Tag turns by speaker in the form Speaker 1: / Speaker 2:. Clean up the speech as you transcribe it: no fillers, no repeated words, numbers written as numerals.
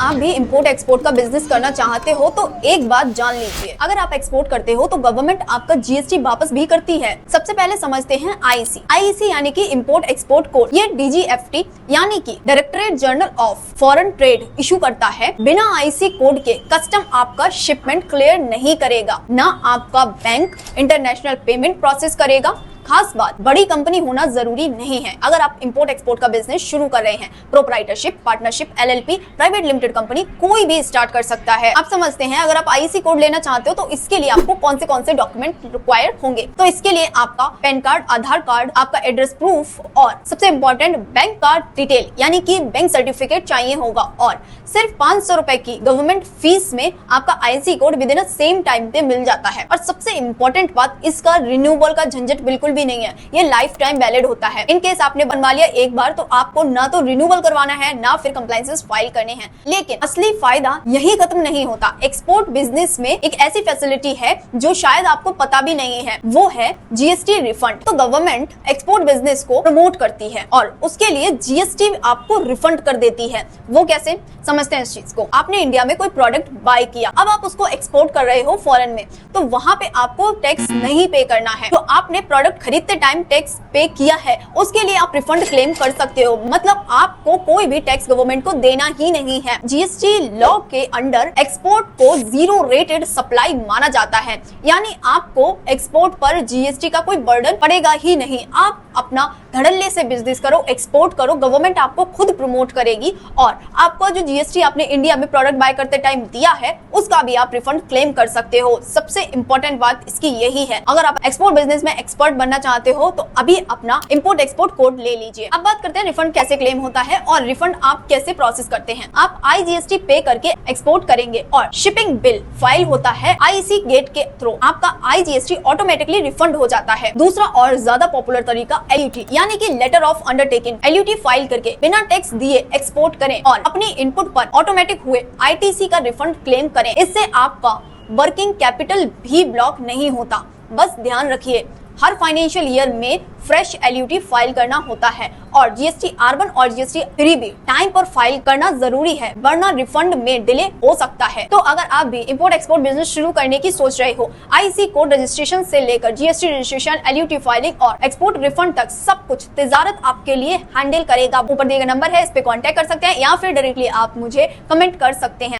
Speaker 1: आप भी import export का बिजनेस करना चाहते हो तो एक बात जान लीजिए, अगर आप एक्सपोर्ट करते हो तो गवर्नमेंट आपका जीएसटी वापस भी करती है। सबसे पहले समझते हैं आईईसी यानी कि इंपोर्ट एक्सपोर्ट कोड। ये डीजीएफटी यानी कि directorate general of foreign trade issue करता है। बिना आईसी कोड के कस्टम आपका शिपमेंट क्लियर नहीं करेगा, ना आपका बैंक इंटरनेशनल पेमेंट प्रोसेस करेगा। खास बात, बड़ी कंपनी होना जरूरी नहीं है। अगर आप इंपोर्ट एक्सपोर्ट का बिजनेस शुरू कर रहे हैं, proprietorship, partnership, LLP, private limited company कोई भी स्टार्ट कर सकता है। आप समझते हैं, अगर आप आईसी कोड लेना चाहते हो तो इसके लिए आपको कौन से डॉक्यूमेंट रिक्वायर होंगे। तो इसके लिए आपका पैन कार्ड, आधार कार्ड, आपका एड्रेस प्रूफ और सबसे इंपॉर्टेंट बैंक कार्ड डिटेल यानी कि बैंक सर्टिफिकेट चाहिए होगा। और सिर्फ 500 रुपए की गवर्नमेंट फीस में आपका IC code with in same time पे मिल जाता है। और सबसे इंपॉर्टेंट बात, इसका रिन्यूएबल का झंझट बिल्कुल भी नहीं है, ये लाइफ टाइम वैलिड होता है। इन केस आपने बनवा लिया एक बार तो आपको ना तो रिन्यूअल करवाना है ना फिर कंप्लायंसेस फाइल करने हैं। लेकिन असली फायदा यही खत्म नहीं होता। एक्सपोर्ट बिजनेस में एक ऐसी फैसिलिटी है जो शायद आपको पता भी नहीं है, वो है जीएसटी रिफंड। तो गवर्नमेंट एक्सपोर्ट बिजनेस को प्रमोट करती है और उसके लिए जीएसटी आपको रिफंड कर देती है। वो कैसे, समझते हैं इस चीज को। आपने इंडिया में कोई प्रोडक्ट बाय किया, अब आप उसको एक्सपोर्ट कर रहे हो फॉरेन में, तो वहां पे आपको टैक्स नहीं पे करना है। तो आपने प्रोडक्ट खरीदते टाइम टैक्स पे किया है, उसके लिए आप रिफंड क्लेम कर सकते हो। मतलब आपको कोई भी टैक्स गवर्नमेंट को देना ही नहीं है। जीएसटी लॉ के अंडर एक्सपोर्ट को जीरो रेटेड सप्लाई माना जाता है, यानी आपको एक्सपोर्ट पर जीएसटी का कोई बर्डन पड़ेगा ही नहीं। आप अपना धड़ल्ले से बिजनेस करो, एक्सपोर्ट करो, गवर्नमेंट आपको खुद प्रमोट करेगी और आपको जो जीएसटी आपने इंडिया में प्रोडक्ट बाय करते टाइम दिया है उसका भी आप रिफंड क्लेम कर सकते हो। सबसे इंपॉर्टेंट बात इसकी यही है। अगर आप एक्सपोर्ट बिजनेस में एक्सपर्ट बनना चाहते हो तो अभी अपना इंपोर्ट एक्सपोर्ट कोड ले लीजिए। अब बात करते हैं रिफंड कैसे क्लेम होता है और रिफंड आप कैसे प्रोसेस करते हैं। आप आईजीएसटी पे करके एक्सपोर्ट करेंगे और शिपिंग बिल फाइल होता है आईसी गेट के थ्रू, आपका आईजीएसटी ऑटोमेटिकली रिफंड हो जाता है। दूसरा और ज्यादा पॉपुलर तरीका एलयूटी यानी कि letter of undertaking. LUT file करके बिना टैक्स दिए एक्सपोर्ट करें और अपनी इनपुट पर ऑटोमेटिक हुए आईटीसी का रिफंड क्लेम करें। इससे आपका वर्किंग कैपिटल भी ब्लॉक नहीं होता। बस ध्यान रखिए, हर फाइनेंशियल ईयर में फ्रेश एलयूटी फाइल करना होता है और जीएसटी R1 और जीएसटी 3 भी टाइम पर फाइल करना जरूरी है, वरना रिफंड में डिले हो सकता है। तो अगर आप भी इंपोर्ट एक्सपोर्ट बिजनेस शुरू करने की सोच रहे हो, आईसी कोड रजिस्ट्रेशन से लेकर जीएसटी रजिस्ट्रेशन, एलयूटी फाइलिंग और एक्सपोर्ट रिफंड तक सब कुछ तिजारत आपके लिए हैंडल करेगा। ऊपर दिए गए नंबर है, इस पे कांटेक्ट कर सकते हैं या फिर डायरेक्टली आप मुझे कमेंट कर सकते हैं।